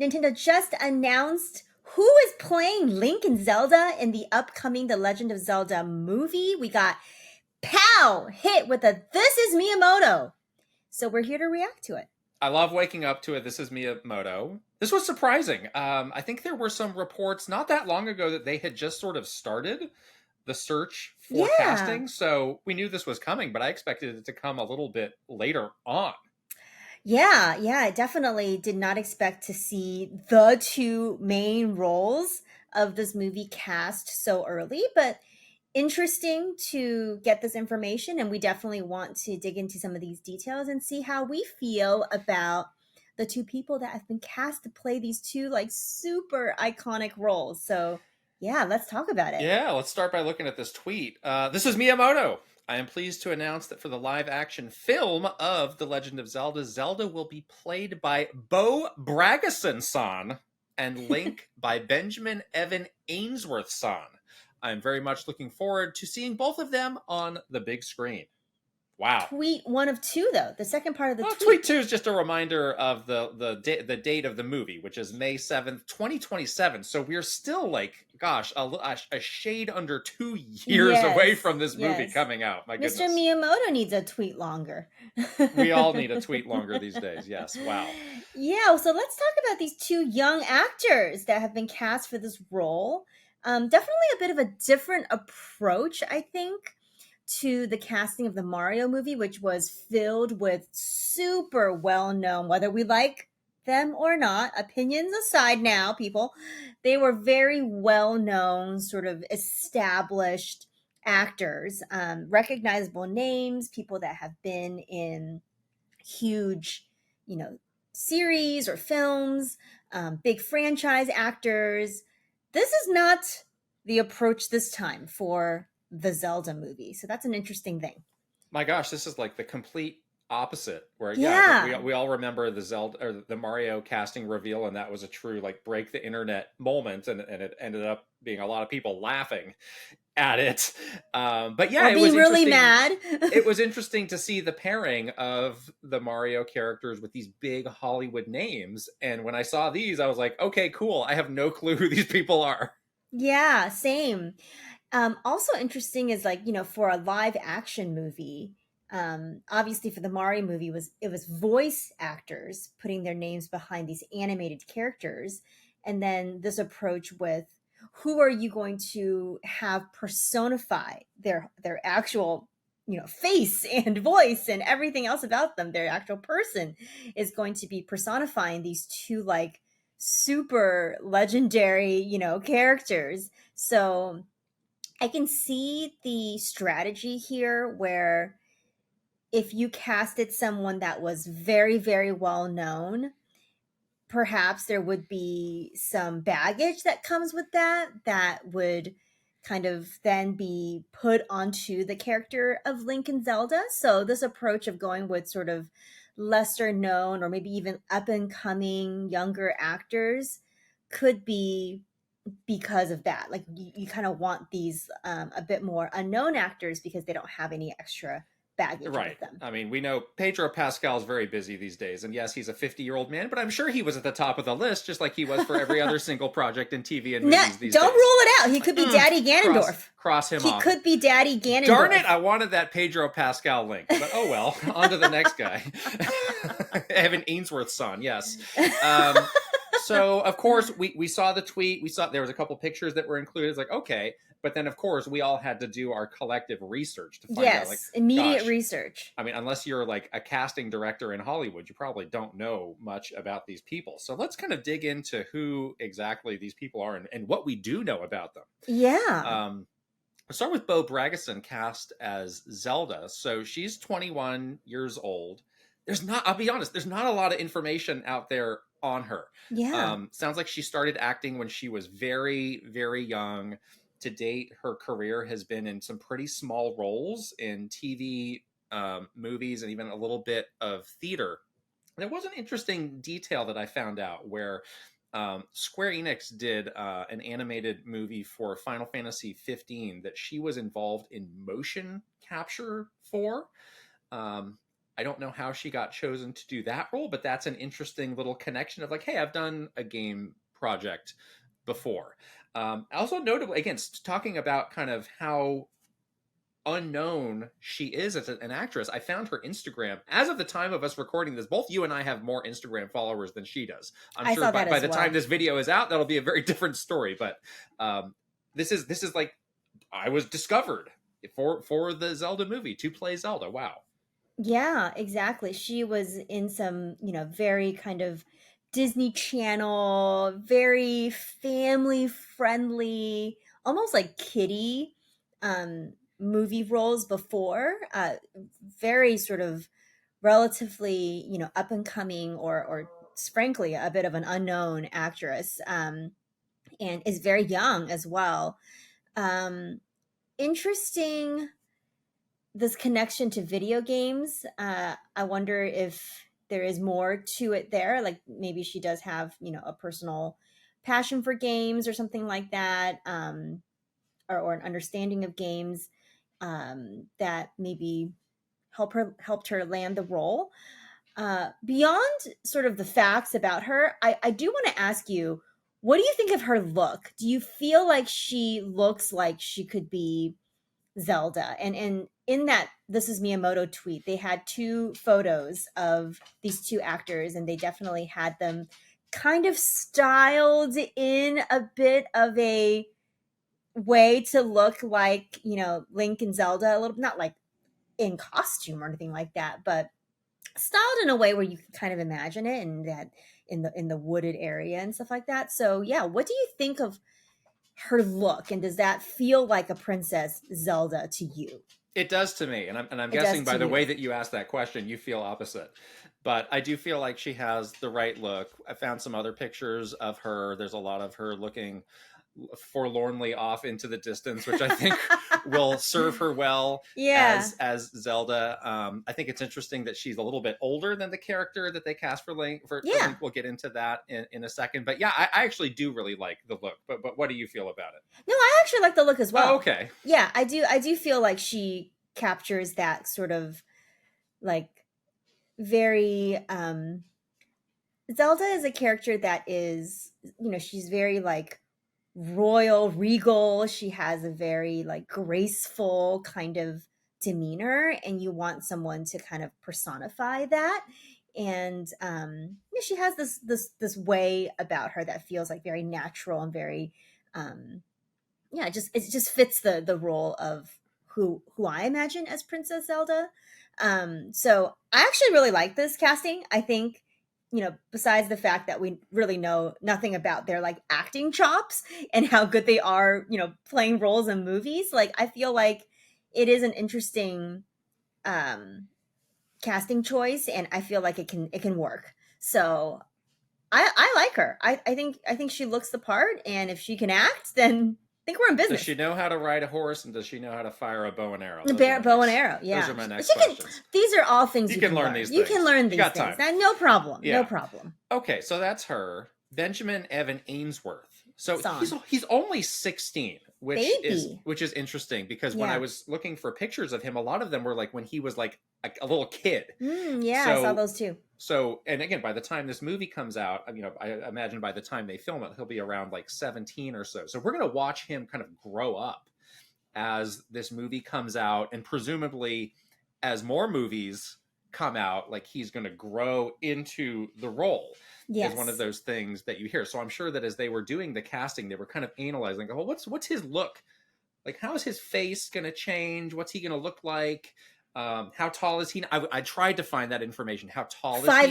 Nintendo just announced who is playing Link and Zelda in the upcoming The Legend of Zelda movie. We got pow hit with a "This is Miyamoto." So we're here to react to it. I love waking up to it. This is Miyamoto. This was surprising. I think there were some reports not that long ago that they had just sort of started the search for Yeah. casting. So we knew this was coming, but I expected it to come a little bit later on. Yeah, I definitely did not expect to see the two main roles of this movie cast so early, but interesting to get this information. And we definitely want to dig into some of these details and see how we feel about the two people that have been cast to play these two like super iconic roles. So, yeah, let's talk about it. Yeah, let's start by looking at this tweet. This is Miyamoto. I am pleased to announce that for the live action film of The Legend of Zelda, Zelda will be played by Bo Bragason san and Link by Benjamin Evan Ainsworth san. I'm very much looking forward to seeing both of them on the big screen. Wow. Tweet one of two, though. The second part of the Well, tweet. tweet two is just a reminder of the date of the movie, which is May 7th, 2027. So we're still like, gosh, a shade under 2 years away Yes, from this movie yes. coming out. My Mr. goodness. Miyamoto needs a tweet longer. We all need a tweet longer these days. Yes. Wow. Yeah, so let's talk about these two young actors that have been cast for this role. Definitely a bit of a different approach, I think, to the casting of the Mario movie, which was filled with super well known, whether we like them or not, opinions aside now, people, they were very well known, sort of established actors, recognizable names, people that have been in huge, you know, series or films, big franchise actors. This is not the approach this time for the Zelda movie. So that's an interesting thing. My gosh, this is like the complete opposite. Where I think Yeah. we all remember the Zelda or the Mario casting reveal, and that was a true like break the internet moment, and it ended up being a lot of people laughing at it. But yeah, Or it was being really interesting. mad. It was interesting to see the pairing of the Mario characters with these big Hollywood names. And when I saw these, I was like, okay, cool. I have no clue who these people are. Yeah, same. Also interesting is like, for a live action movie, obviously for the Mario movie it was voice actors putting their names behind these animated characters. And then this approach with who are you going to have personify their actual face and voice and everything else about them. Their actual person is going to be personifying these two like super legendary characters. So I can see the strategy here where if you casted someone that was very, very well known, perhaps there would be some baggage that comes with that would kind of then be put onto the character of Link and Zelda. So this approach of going with sort of lesser known or maybe even up and coming younger actors could be because of that. Like you kind of want these a bit more unknown actors because they don't have any extra baggage Right. with them. I mean, we know Pedro Pascal's very busy these days. And yes, he's a 50-year-old man, but I'm sure he was at the top of the list, just like he was for every other single project in TV and No, movies these don't days. rule it out. He could be Daddy Ganondorf. Cross him He off. could be Daddy Ganondorf. Darn it, I wanted that Pedro Pascal link. But oh well, on to the next guy. Evan Ainsworth's son, yes. So of course we saw the tweet. We saw there was a couple pictures that were included. It's like, okay. But then of course we all had to do our collective research to find out, like, immediate gosh, research. I mean, unless you're like a casting director in Hollywood, you probably don't know much about these people. So let's kind of dig into who exactly these people are and what we do know about them. Yeah. I'll start with Bo Bragason, cast as Zelda. So she's 21 years old. I'll be honest, there's not a lot of information out there on her. Yeah. Sounds like she started acting when she was very, very young. To date, her career has been in some pretty small roles in TV, movies, and even a little bit of theater. There was an interesting detail that I found out where Square Enix did an animated movie for Final Fantasy 15 that she was involved in motion capture for. I don't know how she got chosen to do that role, but that's an interesting little connection of like, hey, I've done a game project before. Also notably, again, talking about kind of how unknown she is as an actress. I found her Instagram as of the time of us recording this. Both you and I have more Instagram followers than she does. I'm I sure saw by, that by as the time well. this video is out, that'll be a very different story. But this is like I was discovered for the Zelda movie to play Zelda. Wow. Yeah, exactly. She was in some, very kind of Disney Channel, very family friendly, almost like kiddie movie roles before. Very sort of relatively, up and coming, or frankly a bit of an unknown actress, and is very young as well. Um, Interesting, this connection to video games. I wonder if there is more to it there. Like maybe she does have, a personal passion for games or something like that, or an understanding of games, that maybe helped her land the role. Beyond sort of the facts about her, I do want to ask you, what do you think of her look? Do you feel like she looks like she could be Zelda? And in that This Is Miyamoto tweet, they had two photos of these two actors, and they definitely had them kind of styled in a bit of a way to look like, Link and Zelda, a little, not like in costume or anything like that, but styled in a way where you can kind of imagine it, and that in the wooded area and stuff like that. So yeah, what do you think of her look, and does that feel like a Princess Zelda to you? It does to me, and I'm It does guessing to by the you. way that you asked that question, you feel opposite. But I do feel like she has the right look. I found some other pictures of her. There's a lot of her looking forlornly off into the distance, which I think will serve her well Yeah. as Zelda. I think it's interesting that she's a little bit older than the character that they cast for Link. For Yeah. Link, we'll get into that in a second. But yeah, I actually do really like the look. But what do you feel about it? No, I actually like the look as Oh, well. okay. Yeah, I do feel like she captures that sort of like very Zelda is a character that is, she's very like royal, regal. She has a very like graceful kind of demeanor, and you want someone to kind of personify that. And yeah, she has this way about her that feels like very natural and very, yeah, it just fits the role of who I imagine as Princess Zelda. So I actually really like this casting. I think, besides the fact that we really know nothing about their like acting chops and how good they are, playing roles in movies, like I feel like it is an interesting um casting choice, and I feel like it can work. So I like her. I think she looks the part, and if she can act, then I think we're in Does business. she know how to ride a horse, and does she know how to fire a bow and arrow? The bear, bow and arrow, Those yeah. are my But next she can. questions. These are all things You you can can learn learn. these You can things. learn You these got things. time. No problem. No Yeah. problem. Okay, so that's her. Benjamin Evan Ainsworth. So he's Son, he's only 16, baby. which is interesting because when I Yeah. was looking for pictures of him, a lot of them were like when he was like a little kid. Yeah, I saw So those too. and again, by the time this movie comes out, I imagine by the time they film it, he'll be around like 17 or so. So we're gonna watch him kind of grow up as this movie comes out, and presumably as more movies come out, like he's going to grow into the role is one of Yes. those things that you hear. So I'm sure that as they were doing the casting, they were kind of analyzing, oh, what's his look like? How is his face going to change? What's he going to look like? How tall is he? I tried to find that information. How tall is he 5'8".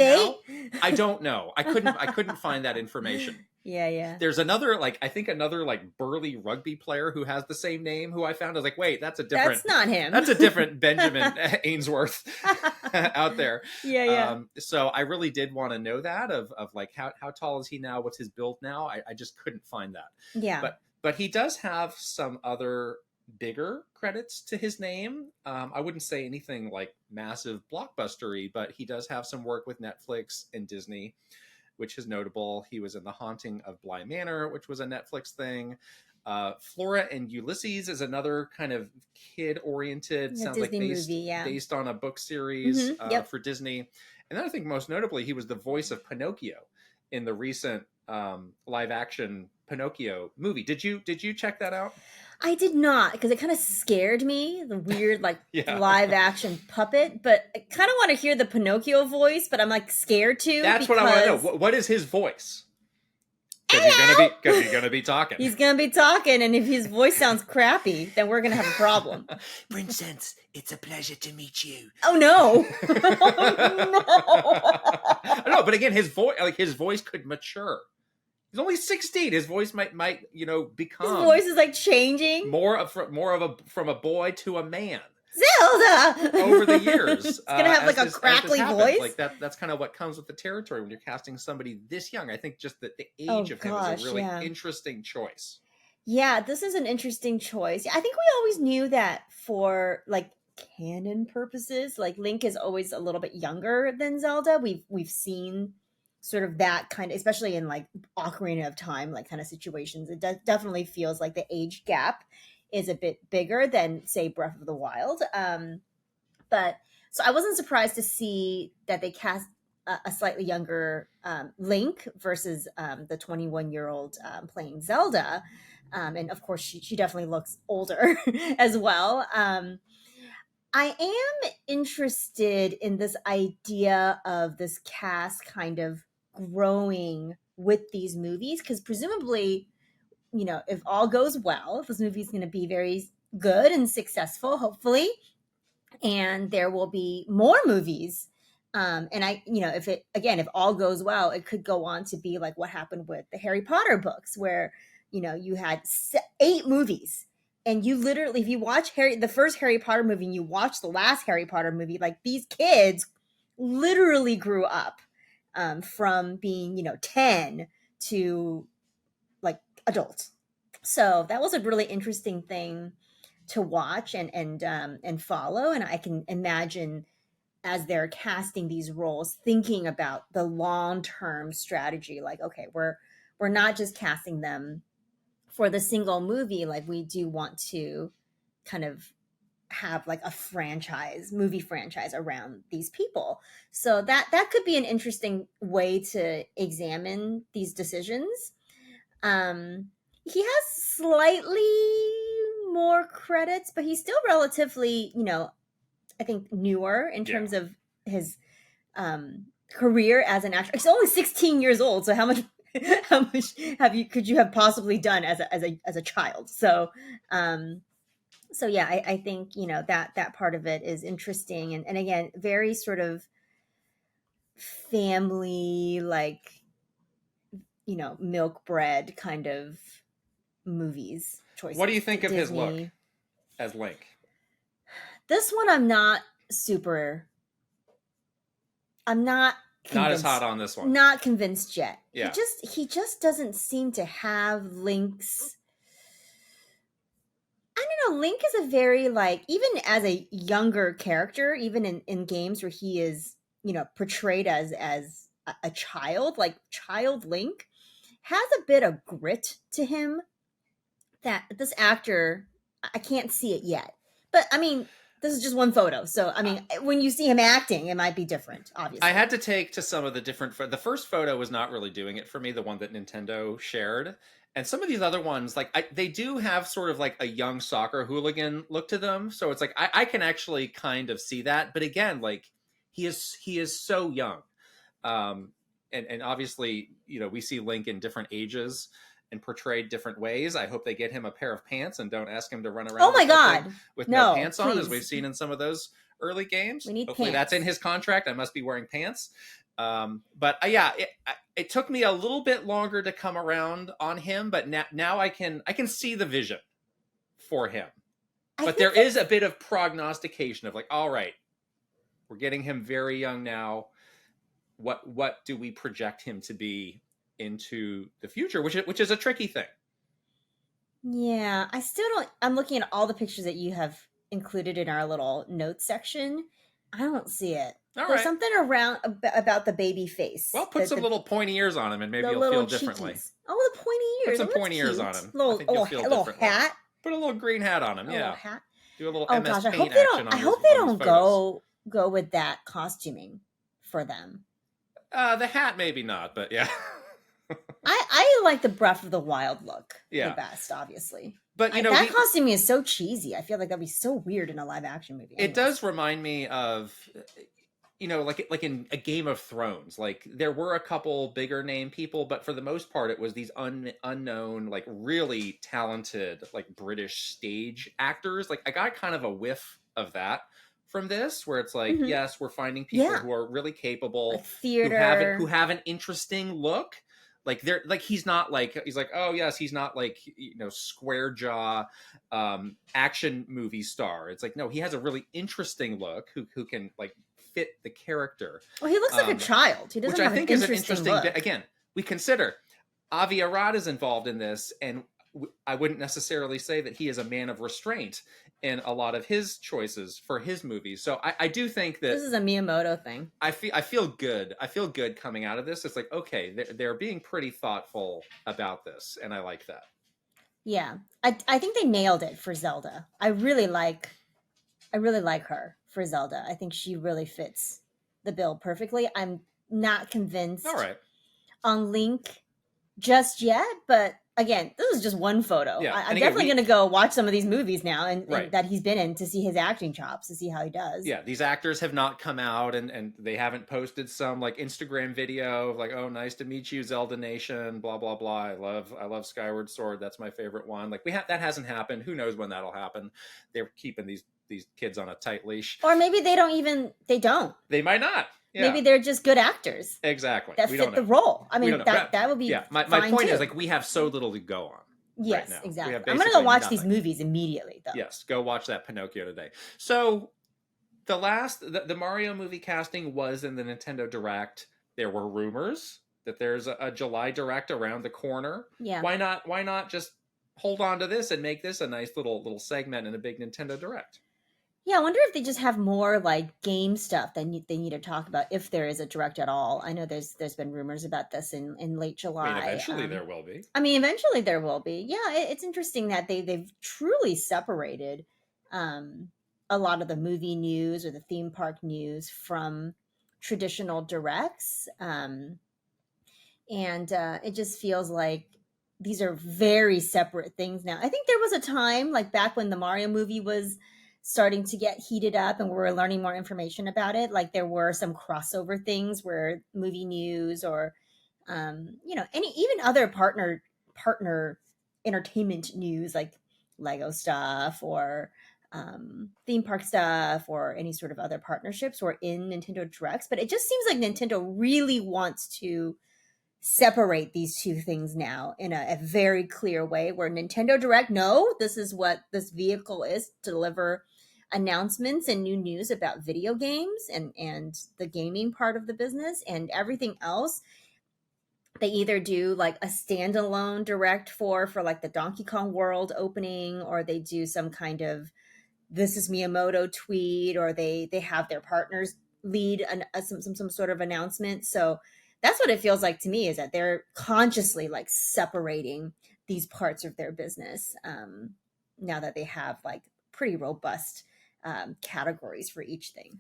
now? I don't know. I couldn't find that information. Yeah, yeah. There's another, like, I think another like burly rugby player who has the same name who I found. I was like, wait, That's not him. that's a different Benjamin Ainsworth out there. Yeah, yeah. So I really did want to know that of like how tall is he now? What's his build now? I just couldn't find that. Yeah. But he does have some other bigger credits to his name. I wouldn't say anything like massive blockbustery, but he does have some work with Netflix and Disney, which is notable. He was in The Haunting of Bly Manor, which was a Netflix thing. Flora and Ulysses is another kind of kid-oriented, The sounds like Disney movie, yeah. based on a book series Yep. for Disney. And then I think most notably, he was the voice of Pinocchio in the recent live-action Pinocchio movie. Did you check that out? I did not, because it kind of scared me, the weird like Yeah, live action puppet. But I kind of want to hear the Pinocchio voice, but I'm like scared to that's what I want to know. because What is his voice? hello, Because he's gonna be talking. he's gonna be talking, and if his voice sounds crappy, then we're gonna have a problem. Princess, it's a pleasure to meet you. Oh no! Oh No, but again, his voice could mature. He's only 16. His voice might no! His become voice is like changing. more of a from a boy to a man Zelda over the years. It's gonna have like a crackly voice. Like that's kind of what comes with the territory when you're casting somebody this young. I think just that the Oh age of him is gosh, a really yeah. interesting choice. Yeah, this is an interesting choice. I think we always knew that for like canon purposes, like Link is always a little bit younger than Zelda. We've seen sort of that kind of, especially in like Ocarina of Time, like kind of situations. It definitely feels like the age gap is a bit bigger than say Breath of the Wild. But so I wasn't surprised to see that they cast a slightly younger Link versus the 21-year-old playing Zelda. And of course, she definitely looks older as well. I am interested in this idea of this cast kind of growing with these movies because presumably, if all goes well, if this movie is going to be very good and successful, hopefully, and there will be more movies. And if all goes well, it could go on to be like what happened with the Harry Potter books, where you had 8 movies, and you literally, if you watch the first Harry Potter movie, and you watch the last Harry Potter movie, like these kids literally grew up from being 10 to like adults. So that was a really interesting thing to watch and follow. And I can imagine as they're casting these roles, thinking about the long term strategy. Like, okay, we're not just casting them for the single movie. Like, we do want to kind of have like a movie franchise around these people. So that could be an interesting way to examine these decisions. He has slightly more credits, but he's still relatively, I think newer in Yeah. terms of his career as an actor. He's only 16 years old, so how much how much could you have possibly done as a child? So yeah, I think that part of it is interesting, and again, very sort of family, like milk bread kind of movies choices. What do you think of his look Disney. as Link? This one I'm not super. I'm not Not as convinced. hot on this one. Not convinced yet. Yeah. He just doesn't seem to have Link's. I don't know. Link is a very like, even as a younger character, even in games where he is portrayed as a child, like child Link has a bit of grit to him that this actor, I can't see it yet. But I mean, this is just one photo. So I mean, when you see him acting, it might be different, obviously. I had to take to some of the different. The first photo was not really doing it for me. The one that Nintendo shared, and some of these other ones, like they do have sort of like a young soccer hooligan look to them. So it's like I can actually kind of see that. But again, like he is so young, and obviously we see Link in different ages and portrayed different ways. I hope they get him a pair of pants and don't ask him to run around. Oh my god, with no pants on, please. as we've seen in some of those early games. We need Hopefully pants. that's in his contract. I must be wearing pants. But yeah, it took me a little bit longer to come around on him, but now I can see the vision for him. But there is a bit of prognostication of like, all right, we're getting him very young now. What do we project him to be into the future, which is a tricky thing. Yeah, I still don't. I'm looking at all the pictures that you have included in our little notes section. I don't see it. All There's right. something around about the baby Well, face, put some little pointy ears on him, and maybe the you'll little feel differently. cheekies. Oh, the pointy Put ears. some Oh, that's pointy ears on cute. him. I think you'll feel A little differently. hat. Put a little green hat on him. A little Yeah. hat. Do a little Oh MS gosh, I hope Paint they don't. action I on hope they these don't photos. go with that costuming for them. The hat, maybe not, but yeah. I like the Breath of the Wild look the Yeah. best, obviously. But That costuming is so cheesy. I feel like that'd be so weird in a live action movie. it Anyways. does remind me of like in a Game of Thrones. Like there were a couple bigger name people, but for the most part, it was these unknown, like really talented, like British stage actors. Like I got kind of a whiff of that from this, where it's like, Mhm. yes, we're finding people Yeah. who are really capable, Like theater. who have an interesting look. Like they're like he's like, oh yes, he's not like square jaw action movie star. It's like, no, he has a really interesting look who can like fit the character. Well, he looks like a child. He doesn't Which I have think an is an interesting interesting look. bit. Again, we consider Avi Arad is involved in this, and I wouldn't necessarily say that he is a man of restraint in a lot of his choices for his movies. So I do think that This is a Miyamoto thing. I feel good. I feel good coming out of this. It's like, okay, they're being pretty thoughtful about this, and I like that. Yeah, I think they nailed it for Zelda. I really like her for Zelda. I think she really fits the bill perfectly. I'm not convinced All right. on Link just yet, but again, this is just one photo. Yeah, I'm and again, definitely going to go watch some of these movies now and Right. that he's been in to see his acting chops, to see how he does. Yeah, these actors have not come out and they haven't posted some like Instagram video of like, oh, nice to meet you, Zelda Nation, blah blah blah. I love Skyward Sword. That's my favorite one. Like that hasn't happened. Who knows when that'll happen? They're keeping these kids on a tight leash. Or maybe they don't. They might not. Yeah. Maybe they're just good actors. Exactly. That fit the role. I mean, that would be. Yeah. My point is like we have so little to go on. Yes, right now. exactly. I'm going to go watch these movies immediately, though. Yes, go watch that Pinocchio today. So the Mario movie casting was in the Nintendo Direct. There were rumors that there's a July Direct around the corner. Yeah. Why not just hold on to this and make this a nice little segment in a big Nintendo Direct? Yeah, I wonder if they just have more like game stuff that they need to talk about, if there is a Direct at all. I know there's been rumors about this in late July. I mean, eventually there will be. Eventually there will be. Yeah, it's interesting that they've truly separated a lot of the movie news or the theme park news from traditional Directs. And it just feels like these are very separate things now. I think there was a time, like back when the Mario movie was starting to get heated up and we were learning more information about it, like there were some crossover things where movie news or even other partner entertainment news, like Lego stuff or theme park stuff or any sort of other partnerships were in Nintendo Directs. But it just seems like Nintendo really wants to separate these two things now in a very clear way, where Nintendo Direct, no, this is what this vehicle is, to deliver announcements and new news about video games and the gaming part of the business, and everything else they either do like a standalone Direct for like the Donkey Kong World opening, or they do some kind of this is Miyamoto tweet, or they have their partners lead some sort of announcement. So that's what it feels like to me, is that they're consciously like separating these parts of their business now that they have like pretty robust categories for each thing.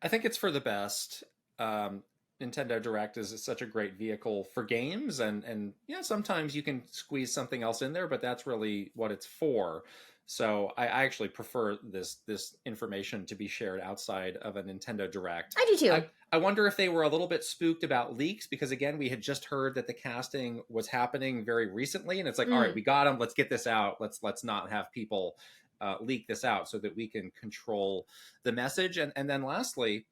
I think it's for the best. Nintendo Direct is such a great vehicle for games, and sometimes you can squeeze something else in there, but that's really what it's for. So I actually prefer this information to be shared outside of a Nintendo Direct. I do too. I wonder if they were a little bit spooked about leaks, because again, we had just heard that the casting was happening very recently, and it's like, all right, we got them. Let's get this out. Let's not have people leak this out so that we can control the message. And then lastly,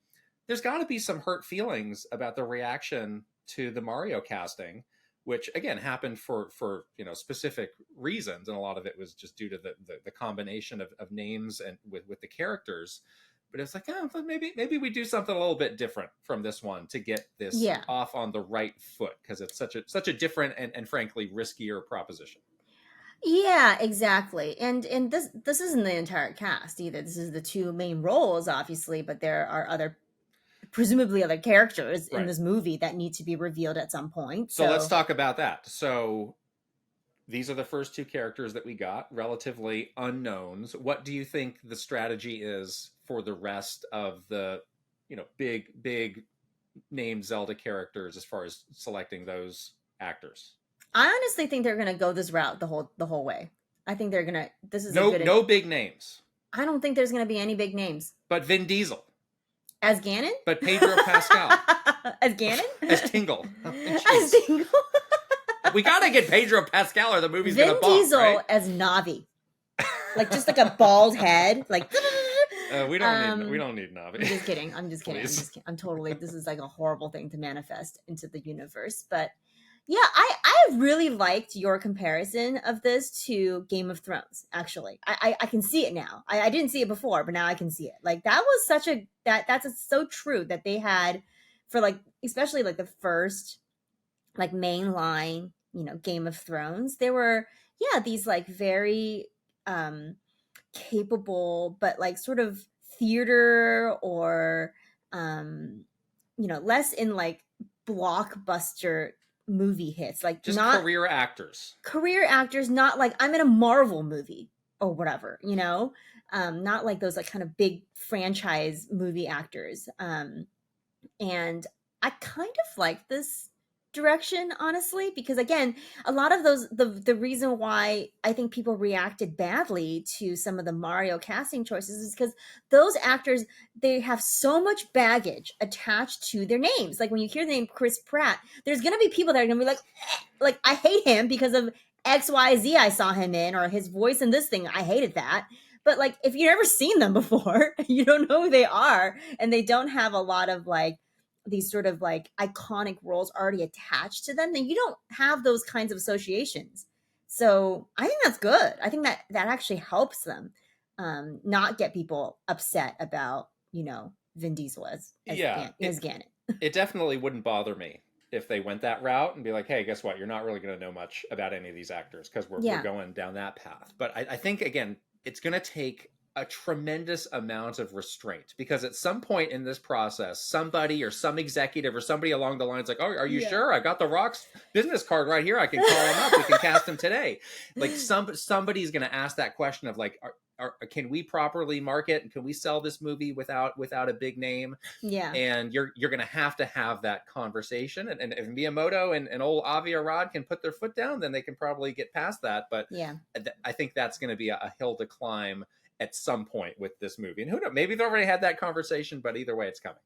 there's got to be some hurt feelings about the reaction to the Mario casting, which again happened for specific reasons, and a lot of it was just due to the combination of names and with the characters. But it's like, maybe we do something a little bit different from this one to get this off on the right foot, because it's such a different and frankly riskier proposition. Yeah, exactly. And this isn't the entire cast either. This is the two main roles, obviously, but there are other presumably other characters in Right. this movie that need to be revealed at some point. So let's So talk about that. So these are the first two characters that we got, relatively unknowns. What do you think the strategy is for the rest of the, big named Zelda characters as far as selecting those actors? I honestly think they're gonna go this route the whole way. I think they're gonna. This is a No, good. no big names, I don't think there's gonna be any big names but Vin Diesel, as Ganon. but Pedro Pascal As Ganon. as Tingle. Oh, As jeez. Tingle. We gotta get Pedro Pascal, or the movie's Vin gonna bomb, Diesel right? as Navi, like just like a bald head, like. We don't need Navi. I'm just kidding. I'm just kidding. Please. I'm totally. This is like a horrible thing to manifest into the universe, but yeah, I really liked your comparison of this to Game of Thrones. Actually, I can see it now. I didn't see it before, but now I can see it. Like that was such a so true that they had for like especially like the first like main line, Game of Thrones. There were these like very capable but like sort of theater or less in like blockbuster movie hits, like Just not career actors, not like I'm in a Marvel movie or whatever, not like those like kind of big franchise movie actors. And I kind of like this direction, honestly, because again, a lot of those the reason why I think people reacted badly to some of the Mario casting choices is because those actors, they have so much baggage attached to their names. Like when you hear the name Chris Pratt, there's gonna be people that are gonna be like I hate him because of XYZ I saw him in, or his voice in this thing, I hated that. But like if you've never seen them before, you don't know who they are, and they don't have a lot of like these sort of like iconic roles already attached to them, then you don't have those kinds of associations. So I think that's good. I think that actually helps them not get people upset about, Vin Diesel Yeah, as Ganon. it definitely wouldn't bother me if they went that route and be like, hey, guess what? You're not really going to know much about any of these actors because we're going down that path. But I think, again, it's going to take a tremendous amount of restraint because at some point in this process, somebody or some executive or somebody along the lines like, oh, are you sure? I got the Rock's business card right here. I can call him up. We can cast him today. Like somebody's going to ask that question of like, can we properly market and can we sell this movie without a big name? Yeah. And you're going to have that conversation. And if Miyamoto and old Avi Arad can put their foot down, then they can probably get past that. But yeah, I think that's going to be a hill to climb at some point with this movie. And who knows, maybe they've already had that conversation, but either way, it's coming.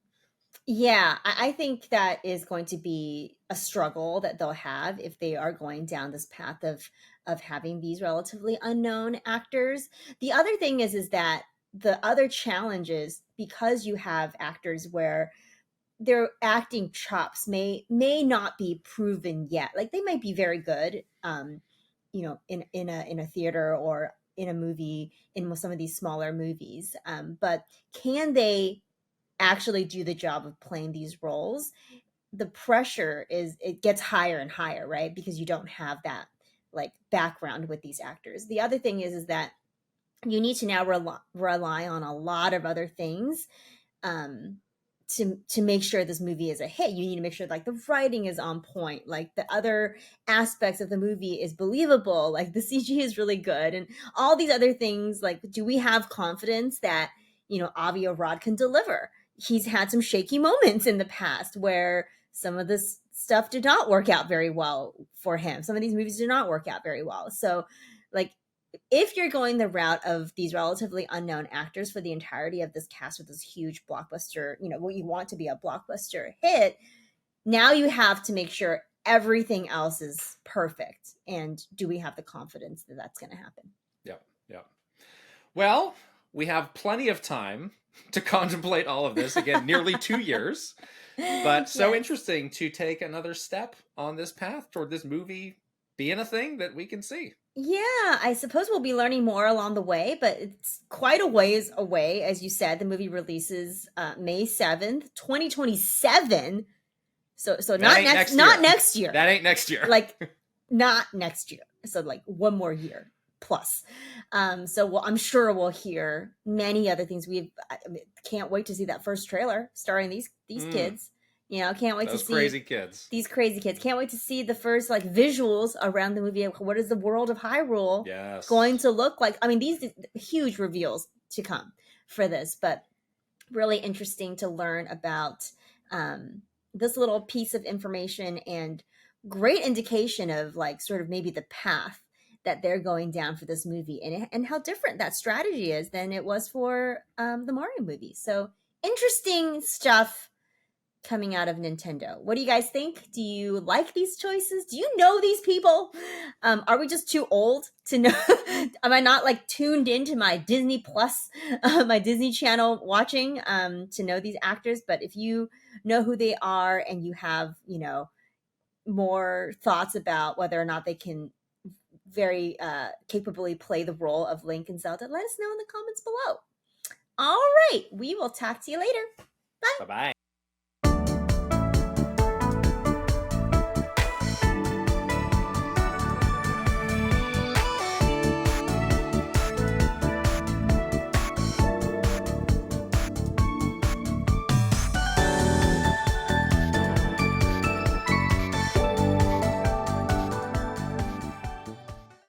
Yeah, I think that is going to be a struggle that they'll have if they are going down this path of having these relatively unknown actors. The other thing is that the other challenge is because you have actors where their acting chops may not be proven yet. Like they might be very good, in a theater or in a movie, in some of these smaller movies. But can they actually do the job of playing these roles? The pressure it gets higher and higher, right? Because you don't have that like background with these actors. The other thing is that you need to now rely on a lot of other things to make sure this movie is a hit. You need to make sure like the writing is on point, like the other aspects of the movie is believable, like the CG is really good, and all these other things. Like, do we have confidence that Avi Arad can deliver? He's had some shaky moments in the past where some of this stuff did not work out very well for him. Some of these movies did not work out very well. So, like, if you're going the route of these relatively unknown actors for the entirety of this cast with this huge blockbuster, what you want to be a blockbuster hit, now you have to make sure everything else is perfect. And do we have the confidence that that's going to happen? Yeah. Well, we have plenty of time to contemplate all of this. Again, nearly 2 years. But so interesting to take another step on this path toward this movie being a thing that we can see. Yeah, I suppose we'll be learning more along the way, but it's quite a ways away. As you said, the movie releases May 7th, 2027. So not next year. That ain't next year. Like not next year. So like one more year plus. So I'm sure we'll hear many other things. Can't wait to see that first trailer starring these Mm, kids. Can't wait to those see crazy kids. these crazy kids. Can't wait to see the first like visuals around the movie. What is the world of Hyrule going Yes. to look like? I mean, these huge reveals to come for this, but really interesting to learn about um, this little piece of information and great indication of like sort of maybe the path that they're going down for this movie and how different that strategy is than it was for the Mario movie. So interesting stuff coming out of Nintendo. What do you guys think? Do you like these choices? Do you know these people? Are we just too old to know? Am I not like tuned into my Disney Plus, my Disney Channel watching to know these actors? But if you know who they are and you have, more thoughts about whether or not they can very capably play the role of Link and Zelda, let us know in the comments below. All right, we will talk to you later. Bye. Bye bye.